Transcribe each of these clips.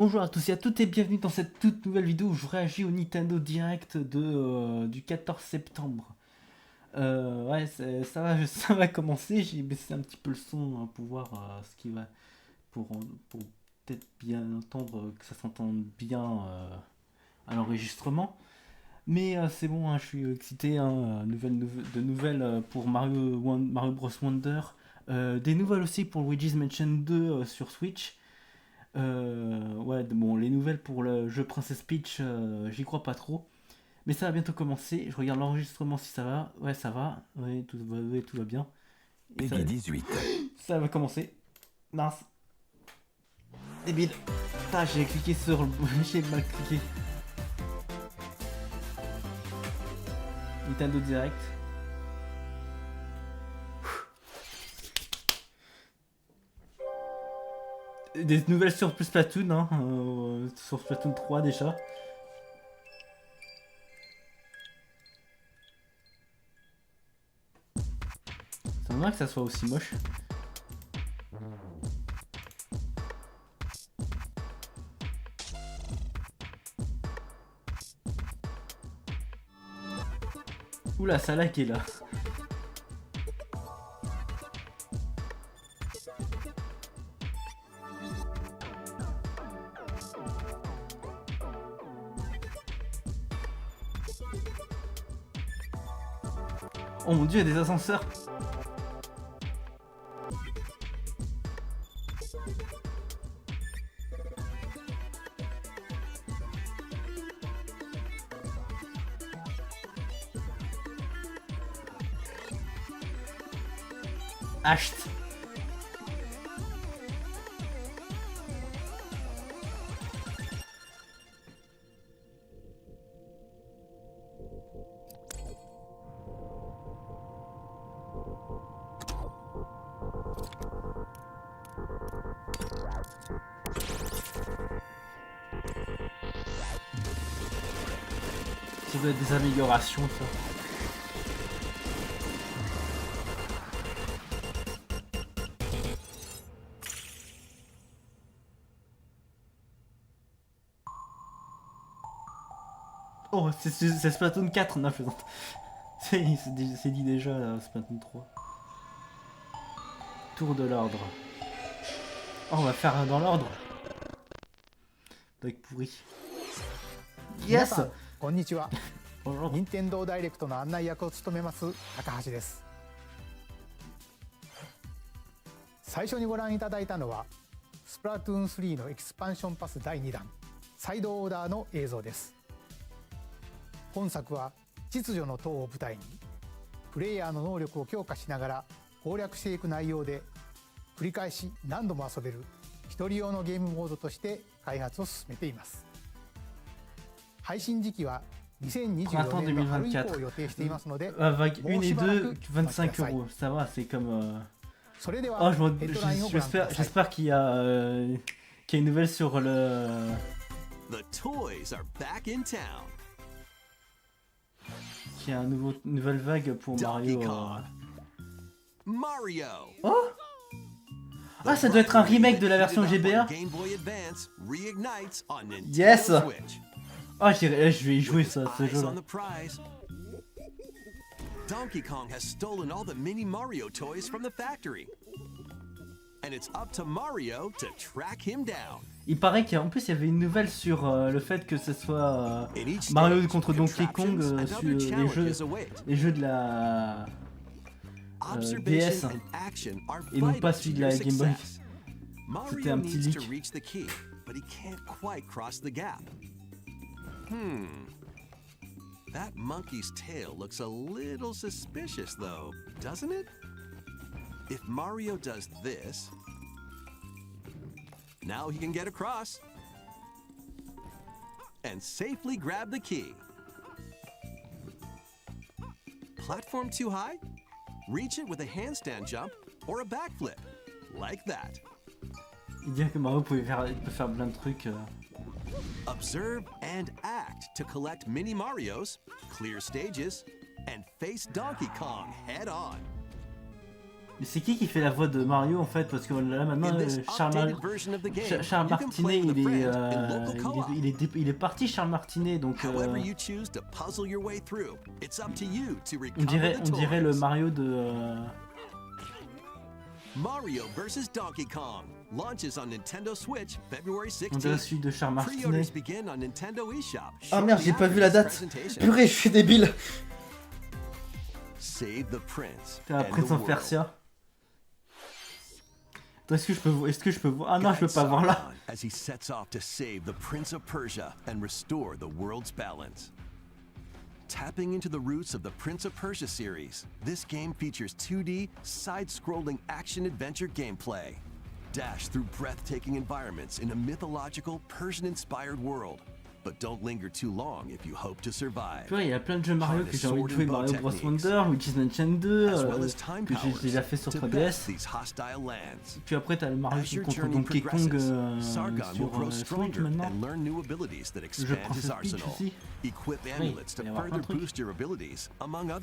Bonjour à tous et à toutes et bienvenue dans cette toute nouvelle vidéo où je réagis au Nintendo Direct du 14 septembre. Ouais, ça va commencer, j'ai baissé un petit peu le son pour voir ce qui va, pour peut-être bien entendre, que ça s'entende bien à l'enregistrement. Mais c'est bon, hein, je suis excité, hein, de nouvelles pour Mario Bros Wonder, des nouvelles aussi pour Luigi's Mansion 2 sur Switch. Ouais, bon, les nouvelles pour le jeu Princess Peach, j'y crois pas trop. Mais ça va bientôt commencer. Je regarde l'enregistrement si ça va. Ouais, ça va. Ouais, tout va bien. Et Peggy 18. ça va commencer. Mince. Débile. Putain, j'ai cliqué sur le... j'ai mal cliqué. Nintendo Direct. Des nouvelles sur Splatoon, hein, sur Splatoon 3 déjà. C'est normal que ça soit aussi moche. Oula, ça lag est là. Oh mon dieu, il y a des ascenseurs. Achète. Ça doit être des améliorations, ça. Oh, c'est Splatoon 4, non, je plaisante. C'est dit déjà, Splatoon 3. Tour de l'ordre. Oh, on va faire un dans l'ordre. Avec pourri. Yes! こんにちは。 Bonjour. 任天堂ダイレクトの案内役を務めます高橋です。最初にご覧いただいたのはスプラトゥーン3のエキスパンションパス第2弾サイドオーダーの映像です。本作は秩序の塔を舞台にプレイヤーの能力を強化しながら攻略していく内容で繰り返し何度も遊べる一人用のゲームモードとして開発を進めています。配信時期は2024年の春以降を予定していますので、Vague 1 et 2, 25 €. Ça va, c'est comme. Oh, j'espère qu'il y a une nouvelle sur le. The toys are back in town. Qu'il y a une nouvelle vague pour Mario. Mario. Oh! Ah, ça doit être un remake de la version GBA. Yes! Ah, je vais y jouer ça, ce jeu-là. Donkey Kong has stolen all the mini Mario toys from the factory. And it's up to Mario to track him down. Il paraît qu'en plus il y avait une nouvelle sur le fait que ce soit Mario contre Donkey Kong sur les jeux de la DS et non pas celui de la Game Boy. C'était un petit leak. That monkey's tail looks a little suspicious though, doesn't it? If Mario does this, now he can get across and safely grab the key. Platform too high? Reach it with a handstand jump or a backflip, like that. Il dit que Mario peut faire plein de trucs. Observe and act to collect mini Marios, clear stages, and face Donkey Kong head on. Mais c'est qui fait la voix de Mario en fait? Parce que là maintenant, Charles Martinet, il est parti, Charles Martinet, donc on dirait le Mario de... Mario vs Donkey Kong launches on Nintendo Switch February On dirait 16th. celui de Charles Martinet. Pre-orders begin on Nintendo eShop. Ah merde, j'ai pas vu la date. Purée, je suis débile. Save the Prince. C'est un Prince of Persia. Est-ce que je peux voir? Ah non, je peux pas voir là. As he sets off to save the Prince of Persia and restore the world's balance. Tapping into the roots of the Prince of Persia series, this game features 2D, side-scrolling action-adventure gameplay. Dash through breathtaking environments in a mythological, Persian-inspired world. But don't linger too long if you hope to survive. Tu vois, il y a plein de jeux Mario que j'ai envie de jouer, Mario Bros Wonder, Luigi's Mansion 2, que j'ai déjà fait sur 3DS. Puis après t'as le Mario qui contre Donkey Kong sur Switch maintenant. Je prends ce Switch aussi. Oui, il va y avoir plein de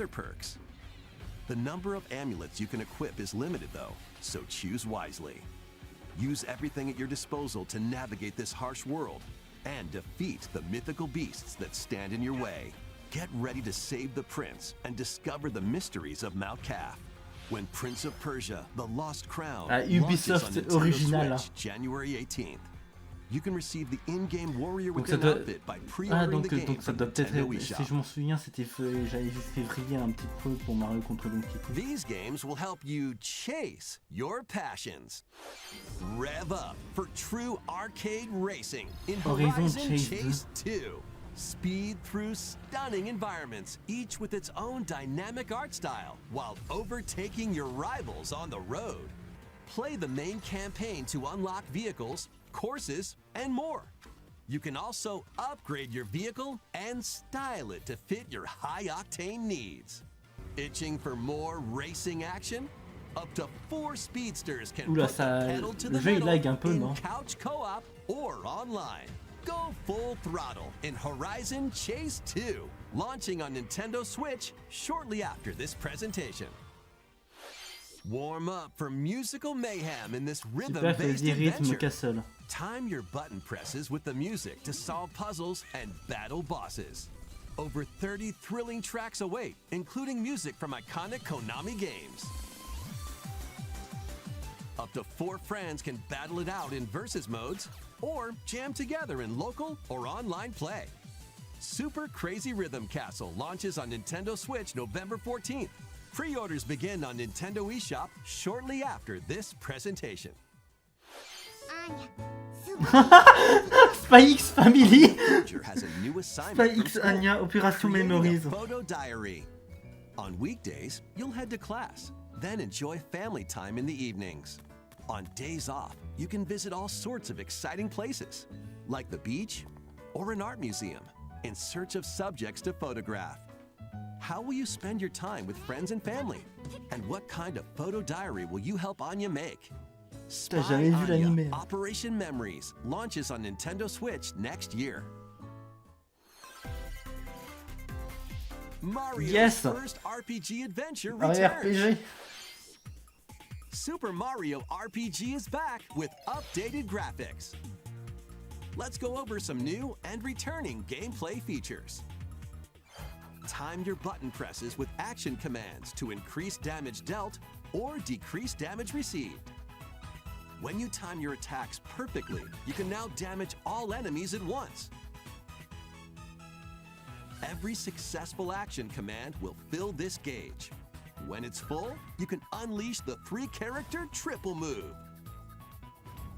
trucs. The number of amulets you can equip is limited though, so choose wisely. Use everything at your disposal to navigate this harsh world. And defeat the mythical beasts that stand in your way. Get ready to save the prince and discover the mysteries of Mount Calf. When Prince of Persia: The Lost Crown launches on Nintendo Switch January 18th. You can receive the in-game Warrior Within outfit by pre-ordering the game from Nintendo eShop. Si je m'en souviens, j'avais vu février un petit peu pour Mario contre Donkey Kong. These games will help you chase your passions. Rev up for true arcade racing in Horizon Chase 2. Speed through stunning environments, each with its own dynamic art style, while overtaking your rivals on the road. Play the main campaign to unlock vehicles, courses, and more. You can also upgrade your vehicle and style it to fit your high-octane needs. Itching for more racing action? Up to 4 speedsters can put the pedal to the metal in couch co-op or online. Go full throttle in Horizon Chase 2, launching on Nintendo Switch shortly after this presentation. Warm up for musical mayhem in this rhythm-based adventure. Time your button presses with the music to solve puzzles and battle bosses. Over 30 thrilling tracks await, including music from iconic Konami games. Up to 4 friends can battle it out in versus modes, or jam together in local or online play. Super Crazy Rhythm Castle launches on Nintendo Switch November 14th. Pre-orders begin on Nintendo eShop shortly after this presentation. SPYx Family. SPYxAnya Operation Memories. Photo diary. On weekdays, you'll head to class, then enjoy family time in the evenings. On days off, you can visit all sorts of exciting places, like the beach or an art museum, in search of subjects to photograph. How will you spend your time with friends and family? And what kind of photo diary will you help Anya make? SPYxAnya Operation Memories launches on Nintendo Switch next year. Mario's first RPG adventure returns. Super Mario RPG is back with updated graphics. Let's go over some new and returning gameplay features. Time your button presses with action commands to increase damage dealt or decrease damage received. When you time your attacks perfectly, you can now damage all enemies at once. Every successful action command will fill this gauge. When it's full, you can unleash the 3-character triple move.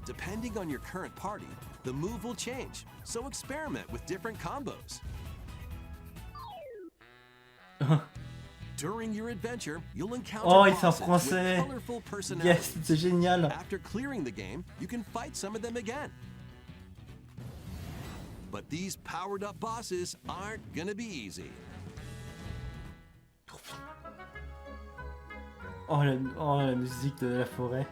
Depending on your current party, the move will change, so experiment with different combos. During your adventure, you'll encounter bosses with colorful personalities. Yes, c'est génial. After clearing the game, you can fight some of them again. But these powered-up bosses aren't gonna be easy. Oh la musique de la forêt.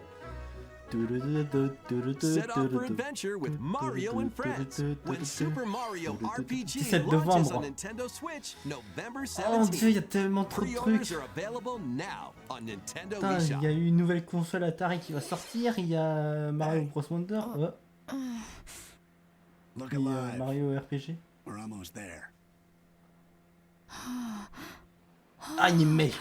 Set off for adventure with Mario and friends when Super Mario RPG 17 launches on novembre. Nintendo Switch November Oh mon dieu, il y a 17th. tellement trop de Pre-orders trucs. are available now on Nintendo Putain, il y a eShop. eu une nouvelle console Atari qui va sortir. Il y a Mario Bros Wonder. Look Et alive. Mario RPG. We're almost there. Animé.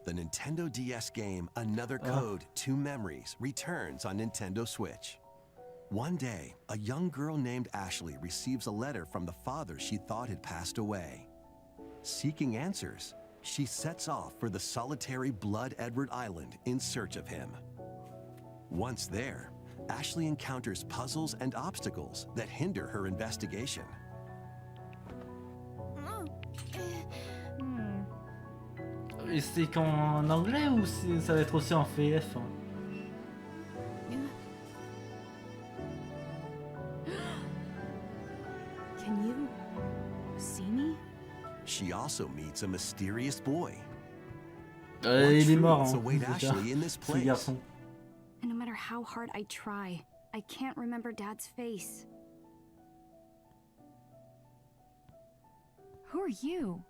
The Nintendo DS game Another Code, Two Memories returns on Nintendo Switch. One day, a young girl named Ashley receives a letter from the father she thought had passed away. Seeking answers, she sets off for the solitary Blood Edward Island in search of him. Once there, Ashley encounters puzzles and obstacles that hinder her investigation. Et c'est qu'en anglais ou ça va être aussi en VF hein? Can you see me? She also meets a mysterious boy. Il est mort truths hein, await déjà, Ashley in this ce place? garçon. And no matter how hard I try, I can't remember Dad's face. Who are you?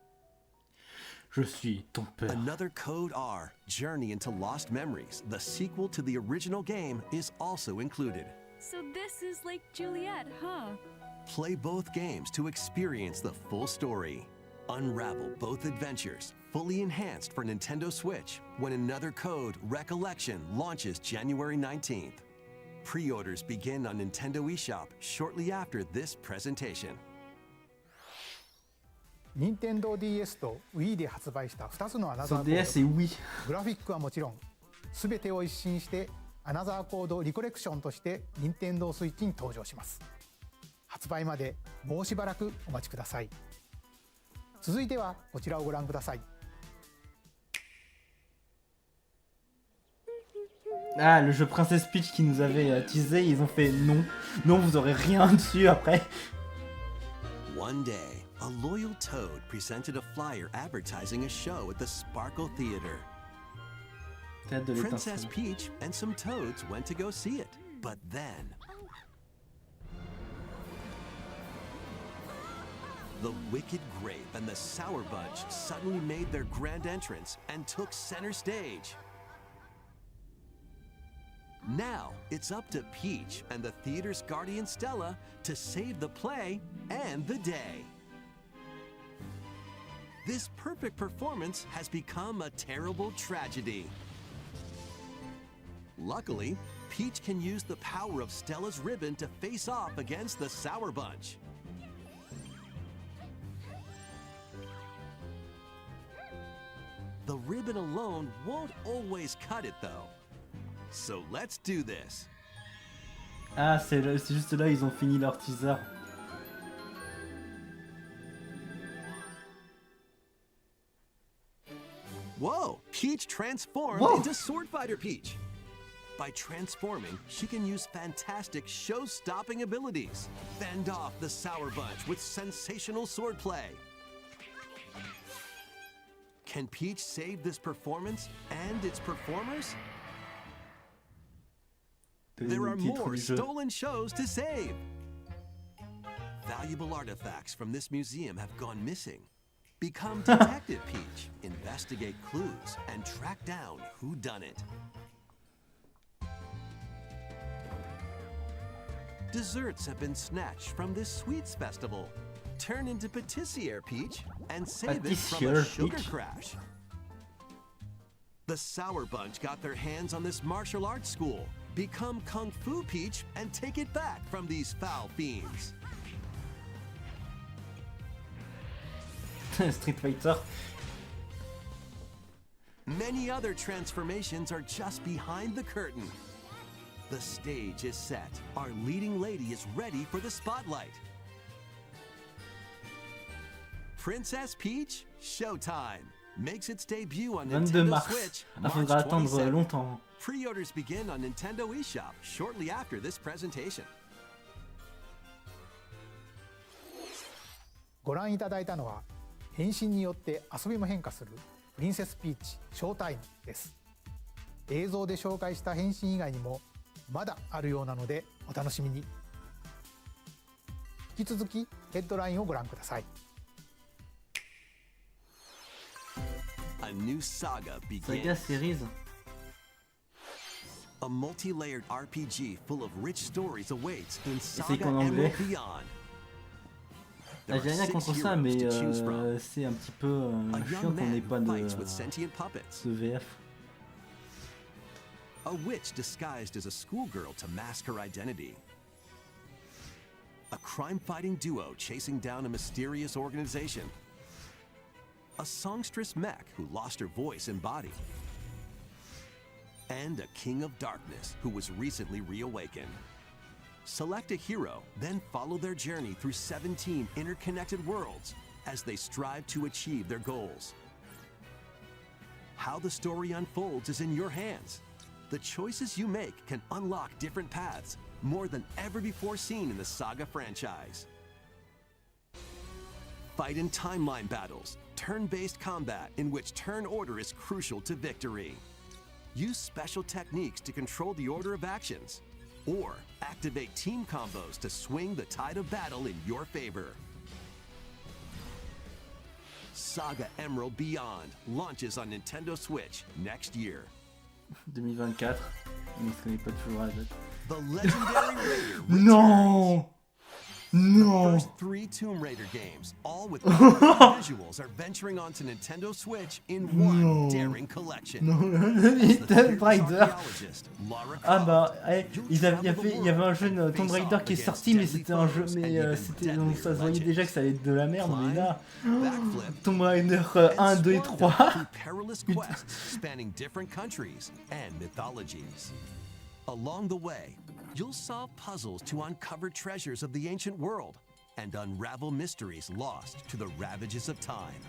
Je suis ton père. Another Code R, Journey into Lost Memories, the sequel to the original game, is also included. So this is like Juliet, huh? Play both games to experience the full story. Unravel both adventures, fully enhanced for Nintendo Switch, when Another Code Recollection launches January 19th. Pre-orders begin on Nintendo eShop shortly after this presentation. 任天堂 DS と Wii で発売した2つのアナザー Sur コー DS et Wii. ドグラフィックはもちろん全てを一新してアナザーコードリコレクションとして任天堂スイッチに登場します。発売までもうしばらくお待ちください。続いてはこちらをご覧ください。 Ah, le jeu Princess Peach qui nous avait teasé, ils ont fait non. Non, vous aurez rien dessus après. One day, a loyal toad presented a flyer advertising a show at the Sparkle Theater. Théâtre de Princess l'étincelle. Peach and some toads went to go see it, but then the Wicked Grape and the Sour Bunch suddenly made their grand entrance and took center stage. Now it's up to Peach and the theater's guardian Stella to save the play and the day. This perfect performance has become a terrible tragedy. Luckily, Peach can use the power of Stella's ribbon to face off against the Sour Bunch. The ribbon alone won't always cut it though. So let's do this. Ah, c'est juste là, ils ont fini leur teaser. Whoa! Peach transformed Whoa. into Sword Fighter Peach. By transforming, she can use fantastic show-stopping abilities. Fend off the Sour Bunch with sensational swordplay. Can Peach save this performance and its performers? There are more stolen shows to save. Valuable artifacts from this museum have gone missing. Become Detective Peach, investigate clues, and track down who done it. Desserts have been snatched from this sweets festival. Turn into Patissiere Peach and save it from a Patissiere sugar Peach? crash. The Sour Bunch got their hands on this martial arts school. Become Kung Fu Peach and take it back from these foul fiends. Street Fighter. Many other transformations are just behind the curtain. The stage is set. Our leading lady is ready for the spotlight. Princess Peach Showtime makes its debut on 22 Nintendo mars. Switch Ah, March faudra attendre 27th. longtemps. Pre-orders begin on Nintendo eShop shortly after this presentation. ご覧いただいたのは変身によって遊びも変化するプリンセスピーチショータイムです。映像で紹介した変身以外にもまだあるようなのでお楽しみに。引き続きヘッドラインをご覧ください。A new saga begins. SaGa series. A multi-layered RPG full of rich stories awaits in c'est SaGa qu'en anglais. Emerald Beyond. Ah, j'ai rien contre ça, mais c'est un petit peu chiant qu'on n'ait pas de VF. A witch disguised as a schoolgirl to mask her identity. A crime-fighting duo chasing down a mysterious organization. A songstress mech who lost her voice and body. And a king of darkness who was recently reawakened. Select a hero, then follow their journey through 17 interconnected worlds as they strive to achieve their goals. How the story unfolds is in your hands. The choices you make can unlock different paths, more than ever before seen in the SaGa franchise. Fight in timeline battles, turn-based combat in which turn order is crucial to victory. Use special techniques to control the order of actions, or activate team combos to swing the tide of battle in your favor. SaGa Emerald Beyond launches on Nintendo Switch next year. 2024, on ne se connaît pas toujours à la date. The legendary Raider Non! Non! The first 3 Tomb Raider games, all with visuals, are venturing onto Nintendo Switch in one daring collection. Non, le Tomb Raider. Ah bah, il y avait un jeu Tomb Raider qui est sorti, mais c'était un jeu, mais c'était, donc ça se voyait déjà que ça allait être de la merde, mais là, Tomb Raider 1, 2 et 3. Spanning different countries and mythologies. Along the way, you'll solve puzzles to uncover treasures of the ancient world and unravel mysteries lost to the ravages of time.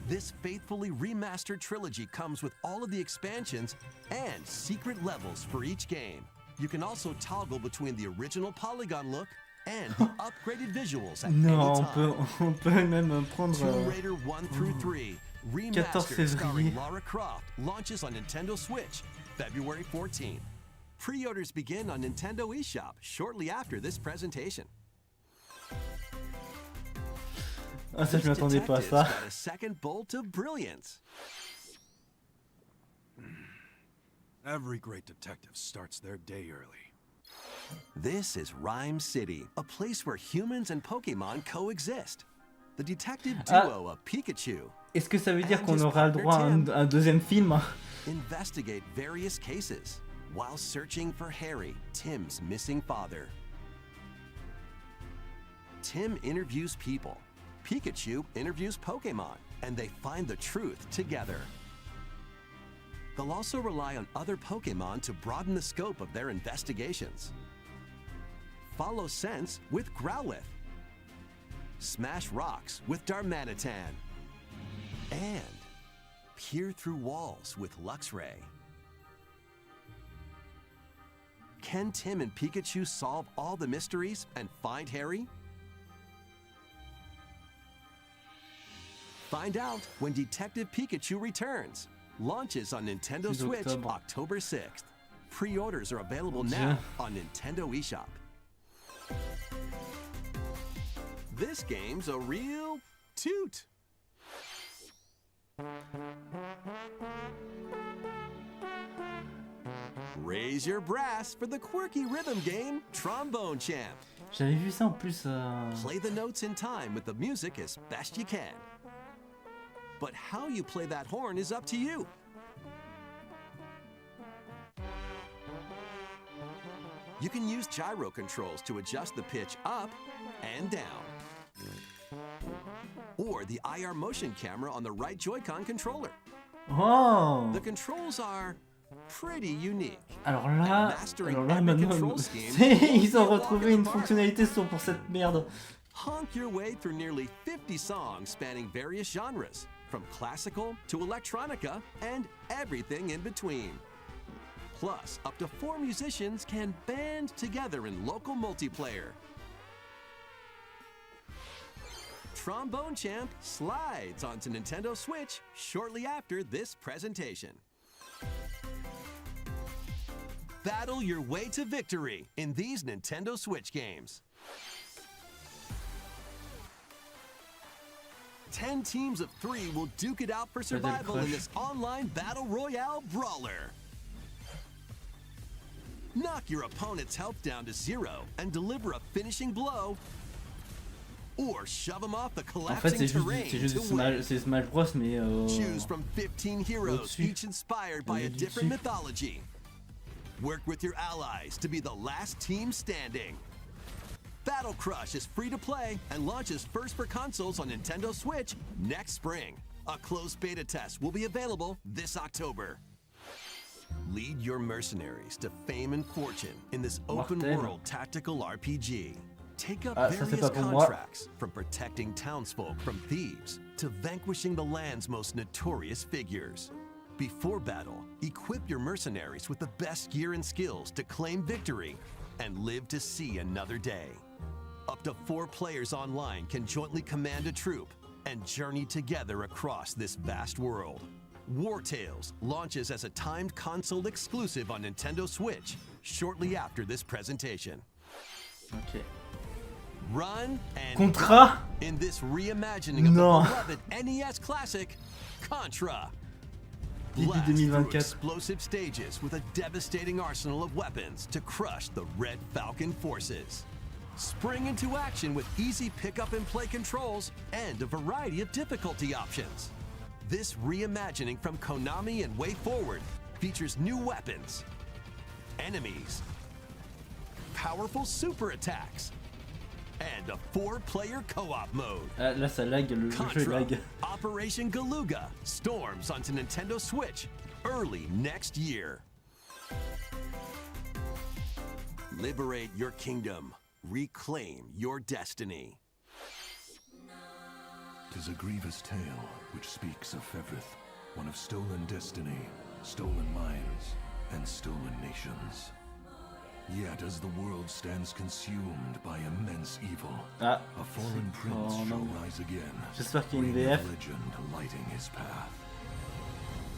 This faithfully remastered trilogy comes with all of the expansions and secret levels for each game. You can also toggle between the original polygon look and the upgraded visuals at Non, any time. on peut même prendre Tomb Raider 1 through 3, 14 Remastered starring février. Lara Croft, launches on Nintendo Switch, February 14th. Pre-orders begin on Nintendo eShop shortly after this presentation. Ah ça je m'attendais pas à ça. Got a second bolt of brilliance. Every great detective starts their day early. This is Rhyme City, a place where humans and Pokémon coexist. The detective duo of Pikachu. Est-ce que ça veut dire qu'on aura le droit à un deuxième film? Investigate various cases while searching for Harry, Tim's missing father. Tim interviews people. Pikachu interviews Pokémon, and they find the truth together. They'll also rely on other Pokémon to broaden the scope of their investigations. Follow Sense with Growlithe. Smash rocks with Darmanitan. And peer through walls with Luxray. Can Tim and Pikachu solve all the mysteries and find Harry? Find out when Detective Pikachu returns. Launches on Nintendo Switch October 6th. Pre-orders are available now on Nintendo eShop. This game's a real toot. Raise your brass for the quirky rhythm game Trombone Champ. J'avais vu ça en plus. Play the notes in time with the music as best you can. But how you play that horn is up to you. You can use gyro controls to adjust the pitch up and down. Or the IR motion camera on the right Joy-Con controller. Oh! The controls are pretty unique. Alors là maintenant, ils ont retrouvé une fonctionnalité pour cette merde. Honk your way through nearly 50 songs spanning various genres, from classical to electronica and everything in between. Plus, up to 4 musicians can band together in local multiplayer. Trombone Champ slides onto Nintendo Switch shortly after this presentation. Battle your way to victory in these Nintendo Switch games. 10 teams of 3 will duke it out for survival in this online battle royale brawler. Knock your opponent's health down to 0 and deliver a finishing blow, or shove them off the collapsing terrain to win. C'est Smash Bros, mais choose from 15 heroes, each inspired by a different mythology. Work with your allies to be the last team standing. Battle Crush is free to play and launches first for consoles on Nintendo Switch next spring. A closed beta test will be available this October. Lead your mercenaries to fame and fortune in this open-world tactical RPG. Take up various contracts, from protecting townsfolk from thieves to vanquishing the land's most notorious figures. Before battle, equip your mercenaries with the best gear and skills to claim victory and live to see another day. Up to 4 players online can jointly command a troop and journey together across this vast world. Wartales launches as a timed console exclusive on Nintendo Switch shortly after this presentation. Ok. Run and Contra in this reimagining of the beloved NES classic, Contra. Blast through explosive stages with a devastating arsenal of weapons to crush the Red Falcon forces. Spring into action with easy pick-up and play controls and a variety of difficulty options. This reimagining from Konami and WayForward features new weapons, enemies, powerful super attacks, and a 4-player co-op mode. Là ça lag, le jeu lag. Operation Galuga storms onto Nintendo Switch early next year. Liberate your kingdom. Reclaim your destiny. 'Tis a grievous tale which speaks of Fevrith, one of stolen destiny, stolen minds, and stolen nations. Yet as the world stands consumed by immense evil, a fallen prince shall rise again, bringing a legend lighting his path.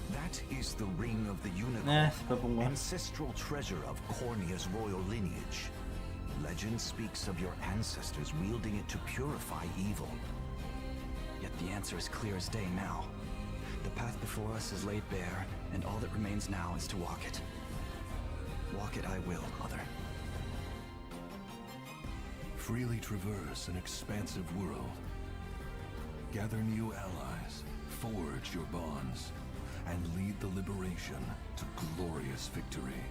That is the ring of the unicorn, ancestral treasure of Cornea's royal lineage. Legend speaks of your ancestors wielding it to purify evil. Yet the answer is clear as day now. The path before us is laid bare, and all that remains now is to walk it. Walk it I will, Mother. Freely traverse an expansive world. Gather new allies, forge your bonds, and lead the liberation to glorious victory.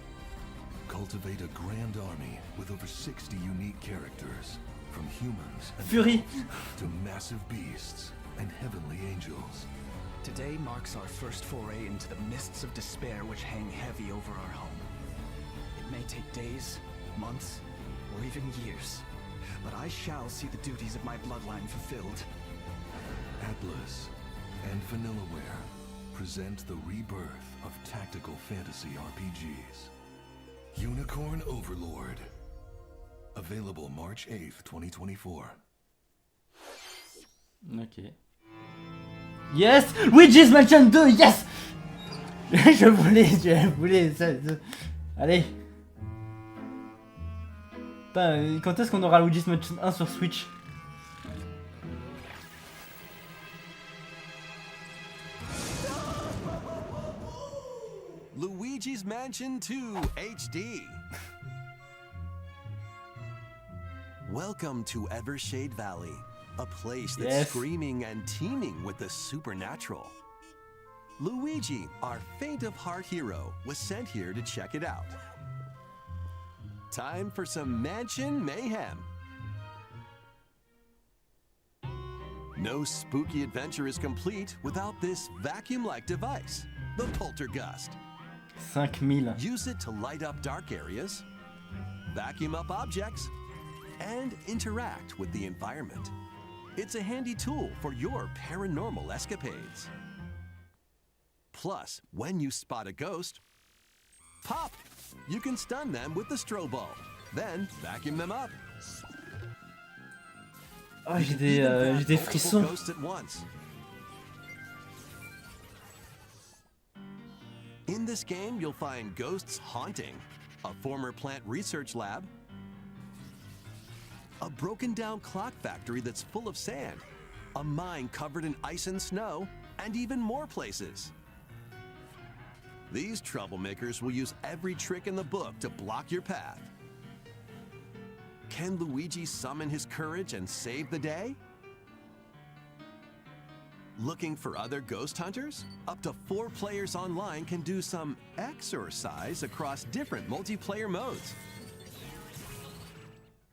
Cultivate a grand army with over 60 unique characters, from humans and to massive beasts and heavenly angels. Today marks our first foray into the mists of despair which hang heavy over our home. It may take days, months, or even years, but I shall see the duties of my bloodline fulfilled. Atlas and VanillaWare present the rebirth of tactical fantasy RPGs. Unicorn Overlord. Available March 8th, 2024. Ok. Yes! Luigi's Mansion 2, yes! je voulais ça. Allez. Putain, quand est-ce qu'on aura Luigi's Mansion 1 sur Switch? Luigi's Mansion 2 HD. Welcome to Evershade Valley, a place that's screaming and teeming with the supernatural. Luigi, our faint of heart hero, was sent here to check it out. Time for some mansion mayhem. No spooky adventure is complete without this vacuum-like device, the Poltergust. 5000. Use it to light up dark areas, vacuum up objects, and interact with the environment. It's a handy tool for your paranormal escapades. Plus, when you spot a ghost, pop! You can stun them with the strobe bulb, then vacuum them up. Oh, j'ai des frissons. Ghosts at once. In this game, you'll find ghosts haunting, a former plant research lab, a broken down clock factory that's full of sand, a mine covered in ice and snow, and even more places. These troublemakers will use every trick in the book to block your path. Can Luigi summon his courage and save the day? Looking for other ghost hunters? Up to 4 players online can do some exercise across different multiplayer modes.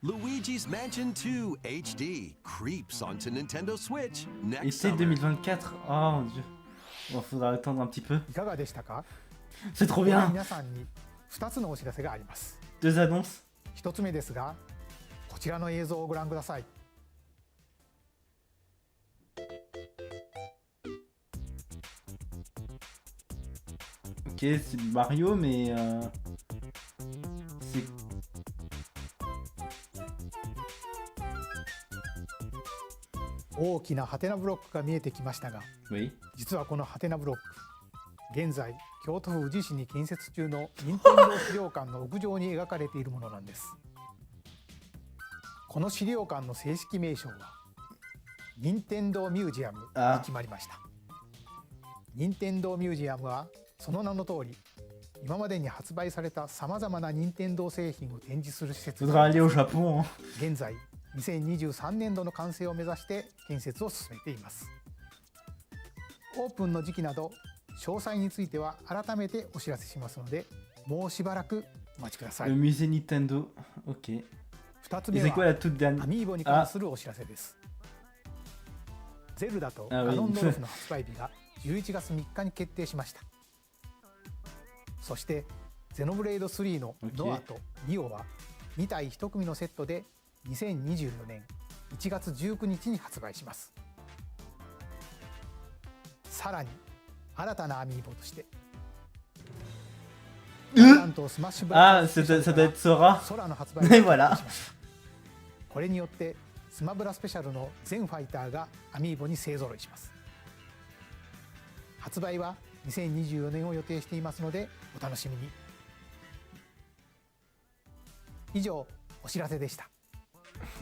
Luigi's Mansion 2 HD creeps onto Nintendo Switch next Été summer. 2024. Oh mon dieu. Bon, faudra attendre un petit peu. いかがでしたか？ C'est trop bien. 皆さんに2つのお知らせがあります。 2 annonces. 1つ目ですが、こちらの映像をご覧ください。 Ok, c'est du Mario, mais c'est...大きなハテナブロックが見えてきましたが、 Oui. 実はこのハテナブロック、現在京都府宇治市に建設中の任天堂資料館の屋上に描かれているものなんです。この資料館の正式名称は任天堂ミュージアムに決まりました。任天堂ミュージアムはその名の通り、今までに発売されたさまざまな任天堂製品を展示する施設で、 Faudra aller au Japon. 現在2023年度の完成を目指して建設を進めています。オープンの時期など詳細については改めてお知らせしますので、もうしばらくお待ちください。 Le musée Nintendo. Ok. 2つ Et 目 c'est quoi は la toute dernière? アミーボに関するお知らせです。ゼルダとガノンドルフの発売日が11月3日に決定しました。そしてゼノブレイド3のノアとニオは2体1組のセットで2024年1月19日に発売します。さらに新たなアミーボとしてなんとスマッシュブラ Ah, ça doit être Sora. 空の発売 Et voilà. これによってスマブラスペシャルの全ファイターがアミーボに勢ぞろいします。発売は2024年を予定していますのでお楽しみに。以上お知らせでした。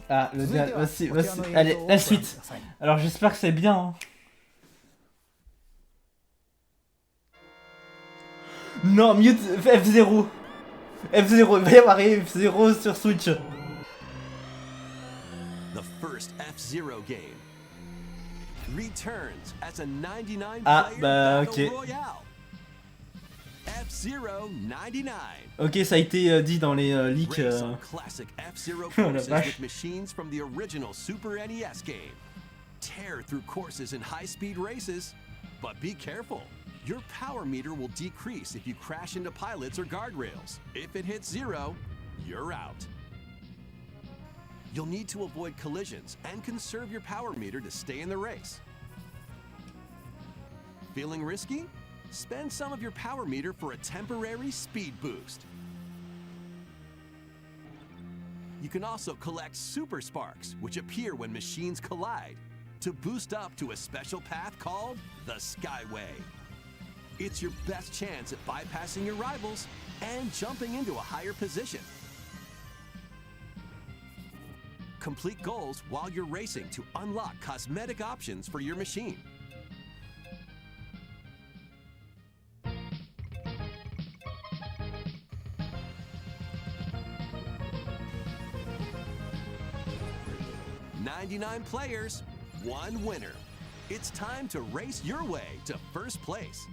Ah, le dernier. Voici. Allez, la suite. Alors j'espère que c'est bien. Hein. Non, mute F0. F0, il va y avoir F0 sur Switch. The first F-Zero game returns as a 99 Ah, player bah, battle ok. royale. F-Zero 99. Ok, ça a été dit dans les leaks. Race on classic F-Zero Oh la courses vache. with machines from the original Super NES game. Tear through courses in high-speed races, but be careful. Your power meter will decrease if you crash into pilots or guardrails. If it hits 0, you're out. You'll need to avoid collisions and conserve your power meter to stay in the race. Feeling risky? Spend some of your power meter for a temporary speed boost. You can also collect super sparks, which appear when machines collide, to boost up to a special path called the Skyway. It's your best chance at bypassing your rivals and jumping into a higher position. Complete goals while you're racing to unlock cosmetic options for your machine. "99 players, 1 winner. It's time to race your way to first place.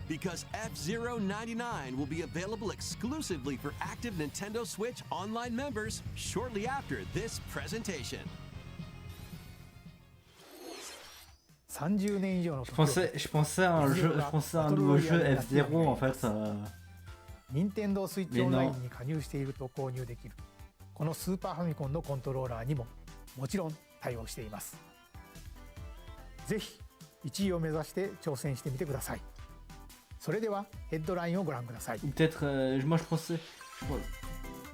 Because F-Zero 99 will be available exclusively for active Nintendo Switch Online members shortly after this presentation." 30年以上の Je pensais à un nouveau jeu F0 en fait. 任天堂スイッチオンラインに加入していると購入できるこのスーパーファミコンのコントローラーにももちろん対応しています。ぜひ1位を目指して挑戦してみてください。それではヘッドラインをご覧ください。 Peut-être, moi je pensais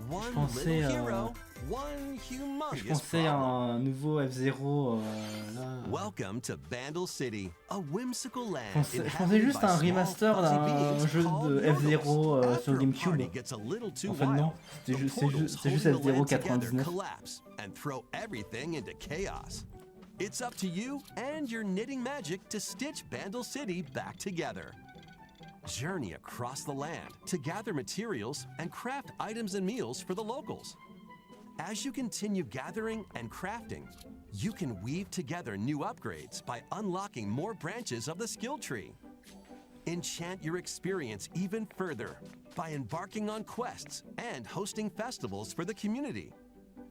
One little hero one humongous Je pensais à un nouveau F0 là. Welcome to Bandle City, a whimsical land. Je pensais juste à un remaster d'un jeu de F0 sur GameCube. En fait non, c'est juste F0 99. And throw everything into chaos. It's up to you and your knitting magic to stitch Bandle City back together. Journey across the land to gather materials and craft items and meals for the locals. As you continue gathering and crafting, you can weave together new upgrades by unlocking more branches of the skill tree. Enchant your experience even further by embarking on quests and hosting festivals for the community.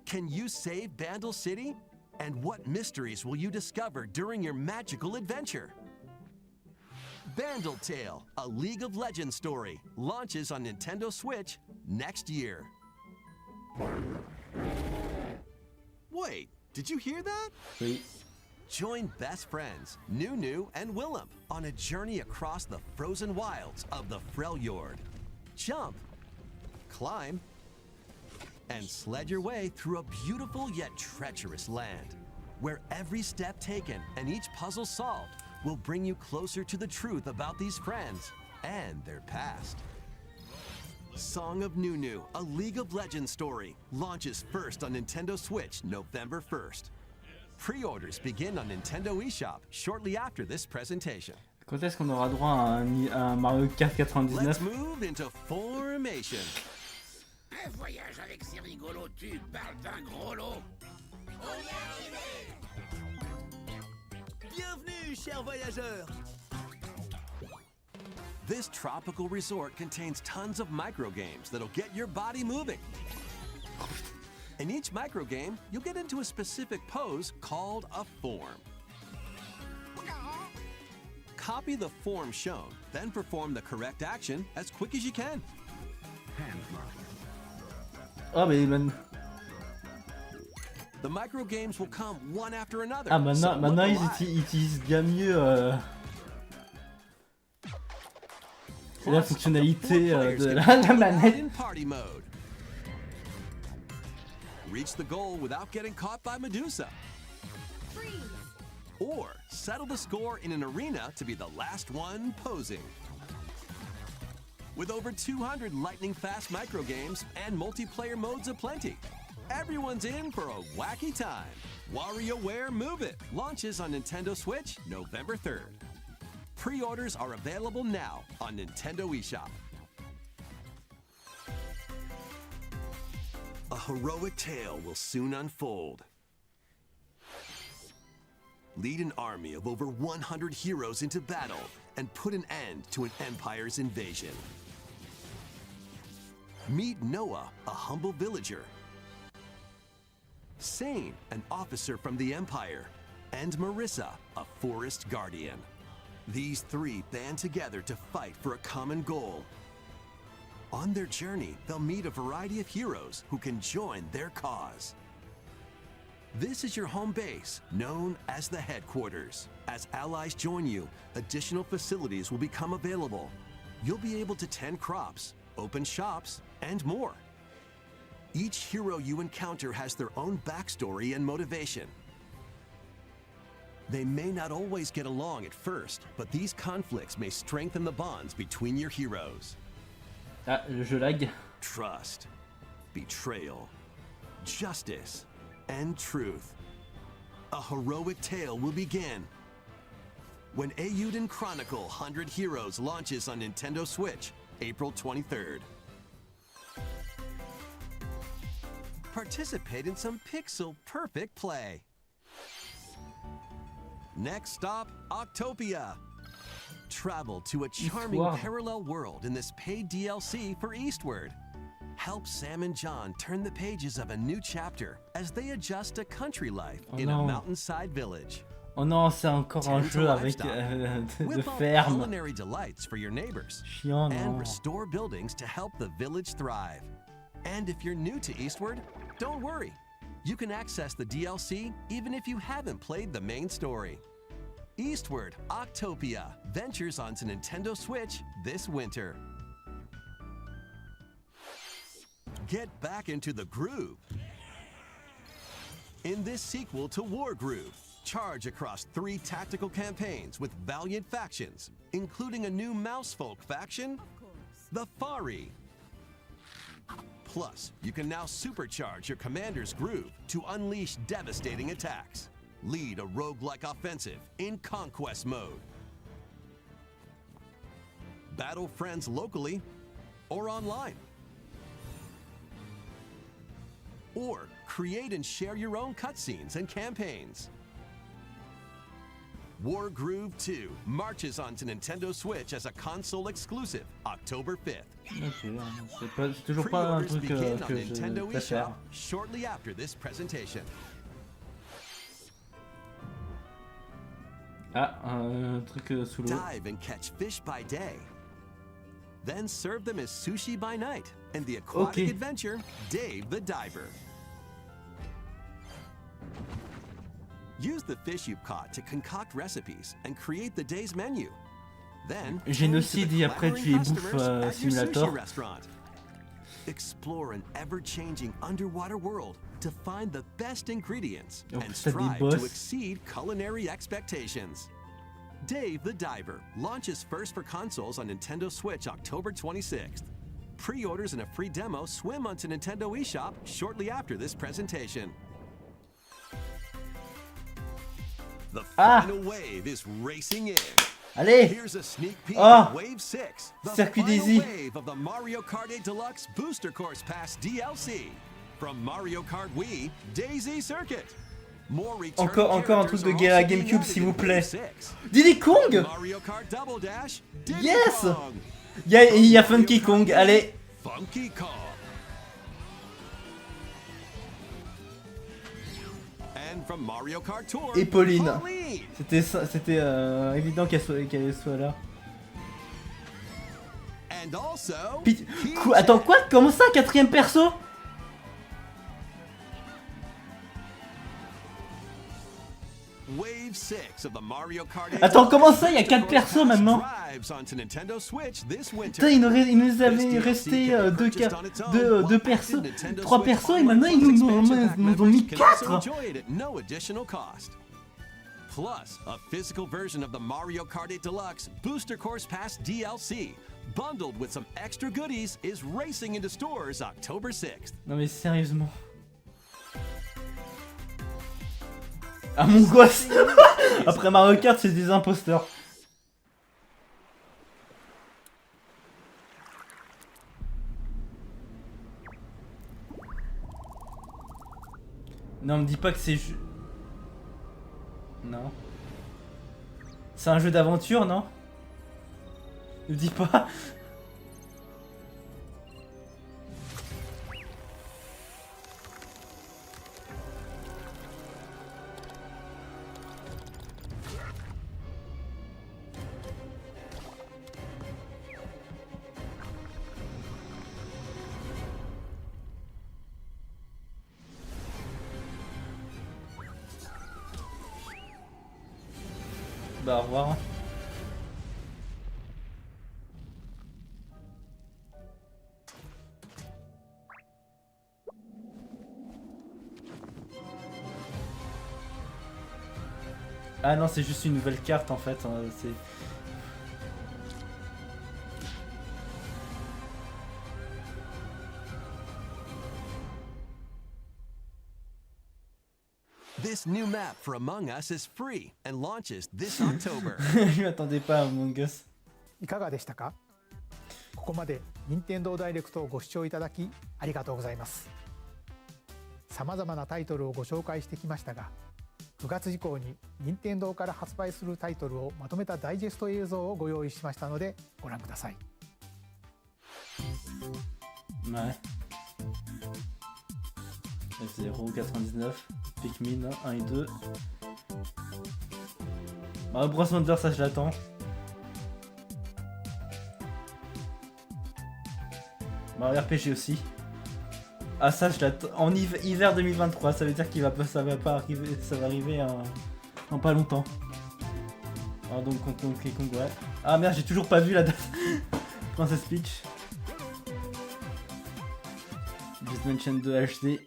Can you save Bandle City? And what mysteries will you discover during your magical adventure? Bandle Tale, a League of Legends story, launches on Nintendo Switch next year. Wait, did you hear that? Oui. Join best friends Nunu and Willem on a journey across the frozen wilds of the Freljord. Jump, climb, and sled your way through a beautiful yet treacherous land, where every step taken and each puzzle solved will bring you closer to the truth about these friends and their past. Song of Nunu, a League of Legends story, launches first on Nintendo Switch November 1st. Pre-orders begin on Nintendo eShop shortly after this presentation. Quand est-ce qu'on aura droit à un Mario Kart 99? Let's move into formation. Un voyage avec ces rigolos, tu parles d'un gros lot. On y est arrivé! Bienvenue, chers voyageurs! This tropical resort contains tons of microgames that'll get your body moving. In each microgame, you'll get into a specific pose called a form. Copy the form shown, then perform the correct action as quick as you can. Ah mais man... The microgames will come one after another. Ah maintenant ils utilisent bien mieux la fonctionnalité de la manette. Reach the goal without getting caught by Medusa. Freeze. Or settle the score in an arena to be the last one posing. With over 200 lightning-fast microgames and multiplayer modes aplenty, everyone's in for a wacky time. WarioWare Move It launches on Nintendo Switch November 3rd. Pre-orders are available now on Nintendo eShop. A heroic tale will soon unfold. Lead an army of over 100 heroes into battle and put an end to an empire's invasion. Meet Noah, a humble villager, Sane, an officer from the Empire, and Marissa, a forest guardian. These three band together to fight for a common goal. On their journey, they'll meet a variety of heroes who can join their cause. This is your home base, known as the headquarters. As allies join you, additional facilities will become available. You'll be able to tend crops, open shops, and more. Each hero you encounter has their own backstory and motivation. They may not always get along at first, but these conflicts may strengthen the bonds between your heroes. Ah, je lag. Trust, betrayal, justice, and truth. A heroic tale will begin when Eiyuden Chronicle 100 Heroes launches on Nintendo Switch, April 23rd. Participate in some pixel-perfect play. Next stop, Octopia. Travel to a charming Eastward. parallel world in this paid DLC for Eastward. Help Sam and John turn the pages of a new chapter as they adjust to country life in a mountainside village. Oh non, c'est encore un jeu avec de ferme. Culinary delights for your neighbors. Chiant, And non. restore buildings to help the village thrive. And if you're new to Eastward, don't worry. You can access the DLC even if you haven't played the main story. Eastward, Octopia ventures onto Nintendo Switch this winter. Get back into the groove In this sequel to Wargroove, charge across 3 tactical campaigns with valiant factions, including a new mousefolk faction, the Fari. Plus, you can now supercharge your commander's groove to unleash devastating attacks. Lead a roguelike offensive in conquest mode. Battle friends locally or online. Or create and share your own cutscenes and campaigns. Wargroove 2 marches onto Nintendo Switch as a console exclusive October 5th. Ok, c'est toujours pas un truc que je préfère. Shortly after this presentation. Ah, un truc sous l'eau. Dive and catch fish by day. Then serve them as sushi by night. And the aquatic adventure, Dave the Diver. Use the fish you've caught to concoct recipes and create the day's menu. Then, génocide et après tu les bouffes simulator. Explore an ever-changing underwater world to find the best ingredients En and plus t'as des strive boss. to exceed culinary expectations. Dave the Diver launches first for consoles on Nintendo Switch October 26th. Pre-orders and a free demo swim onto Nintendo eShop shortly after this presentation. The final wave is racing in. Allez! Here's a sneak peek Oh! at Wave 6, the Circuit final Daisy. wave of the Mario Kart 8 Deluxe Booster Course Pass DLC. From Mario Kart Wii, Daisy Circuit. More Encore un truc de guerre à GameCube, s'il vous plaît. 6. Diddy Kong! Mario Kart Double Dash, Diddy Yes! Kong. Il y a Funky Kong, allez! Funky Kong. And from Mario Kart Tour, Et Pauline. Pauline. C'était évident qu'elle soit là. And also, Attends, quoi? Comment ça, 4ème perso? Wave 6 of the Mario Kart 8 Attends, comment ça, il y a 4 persos maintenant? Putain, il nous avait resté 2 persos, 3 persos et maintenant ils nous ont mis 4. Plus, a physical version of the Mario Kart 8 Deluxe Booster Course Pass DLC, bundled with some extra goodies, is racing into stores October 6th. Non mais sérieusement. Ah mon gosse. Après Mario Kart, c'est des imposteurs. Non, me dis pas que c'est... Non. C'est un jeu d'aventure, non? Me dis pas. Bah au revoir. Ah non, c'est juste une nouvelle carte en fait, hein, c'est... This new map for Among Us is free and launches this October. Je m'attendais pas à Among Us. いかがでしたか？ここまで任天堂ダイレクトをご視聴いただきありがとうございます。さまざまなタイトルをご紹介してきましたが、9月以降に任天堂から発売するタイトルをまとめたダイジェスト映像をご用意しましたのでご覧ください。Ouais. 0,99. Pikmin 1 et 2. Mario Bros Wonder, ça je l'attends. Mario RPG aussi. Ah ça je l'attends. En hiver 2023, ça veut dire qu'il va pas, ça va pas arriver, ça va arriver en pas longtemps. Alors donc Donkey Kong, ouais. Ah merde, j'ai toujours pas vu la date. Princess Peach. Just Mention 2 HD.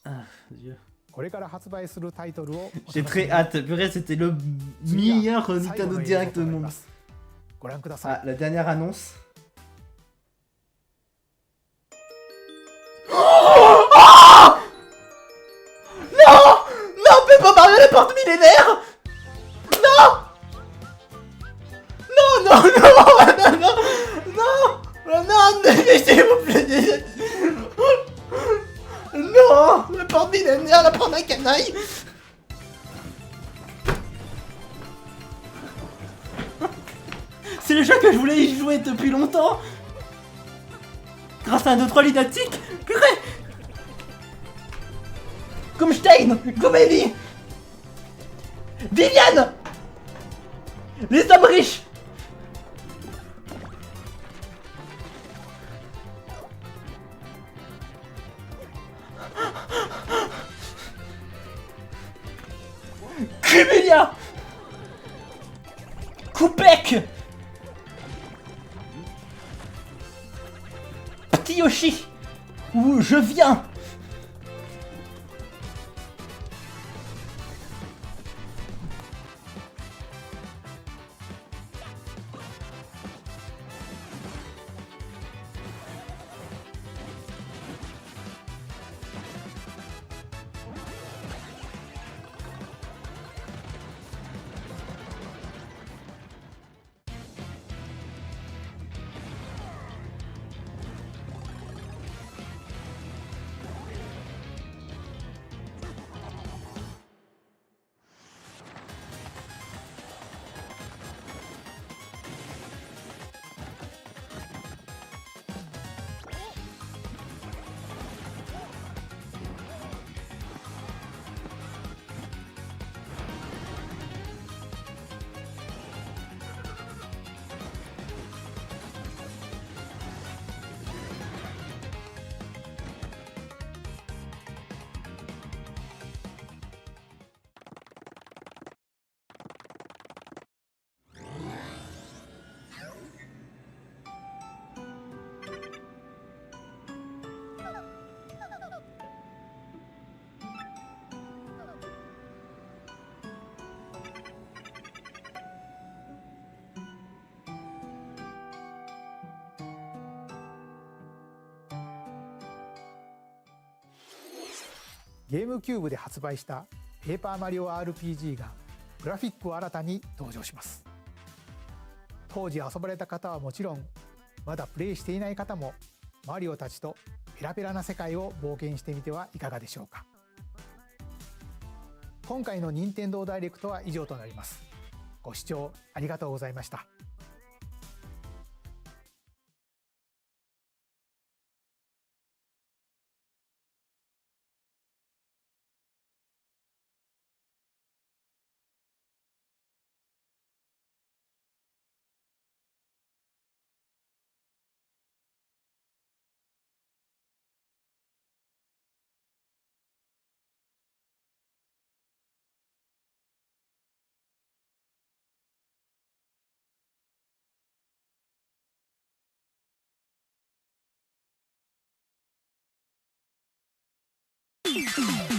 Ah, Dieu. これから発売するタイトルを J'ai très hâte. Purée, c'était le meilleur Nintendo Direct au monde. ご覧ください。Ah, la dernière annonce. Non! Non, Peppa Mario, la porte millénaire! Non! Non, non, non, non, non, non, non, s'il vous plaît. Non, la porte millénaire, la porte d'un canaille. C'est le jeu que je voulais y jouer depuis longtemps. Grâce à un 2-3 didactique. Purée. Comme Stein, comme Ellie, Viviane, les hommes riches. Cumulia, Koupek, Petit Yoshi, où je viens.ゲームキューブで発売したペーパーマリオ RPG がグラフィックを新たに登場します。当時遊ばれた方はもちろん、まだプレイしていない方もマリオたちとペラペラな世界を冒険してみてはいかがでしょうか。今回の任天堂ダイレクトは以上となります。ご視聴ありがとうございました。you